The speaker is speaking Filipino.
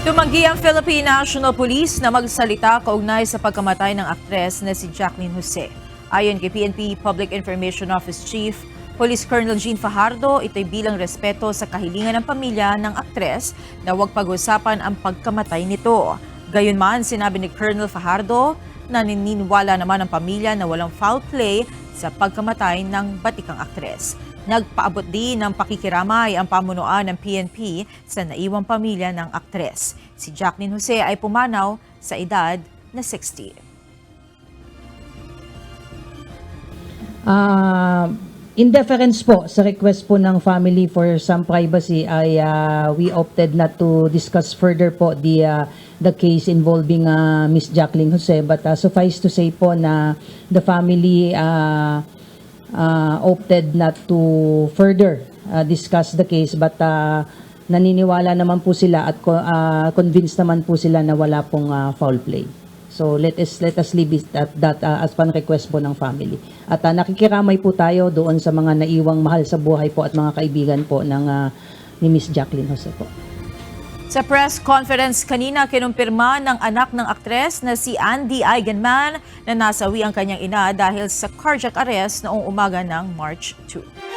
Tumanggi ang Philippine National Police na magsalita kaugnay sa pagkamatay ng aktres na si Jacqueline Jose. Ayon kay PNP Public Information Office Chief Police Colonel Jean Fajardo, ito'y bilang respeto sa kahilingan ng pamilya ng aktres na huwag pag-usapan ang pagkamatay nito. Gayunman, sinabi ni Colonel Fajardo na naniniwala naman ang pamilya na walang foul play sa pagkamatay ng batikang aktres. Nagpaabot din ng pakikiramay ang pamunuan ng PNP sa naiwang pamilya ng aktres. Si Jacqueline Jose ay pumanaw sa edad na 60. In deference po sa request po ng family for some privacy, we opted not to discuss further po the case involving Miss Jacqueline Jose. But suffice to say po na the family opted not to further discuss the case, but naniniwala naman po sila at convinced naman po sila na wala pong foul play. So let us leave it at that as pan request po ng family. At nakikiramay po tayo doon sa mga naiwang mahal sa buhay po at mga kaibigan po ng ni Miss Jacqueline Jose po. Sa press conference kanina, kinumpirma ng anak ng aktres na si Andy Eigenman na nasawi ang kanyang ina dahil sa cardiac arrest noong umaga ng March 2.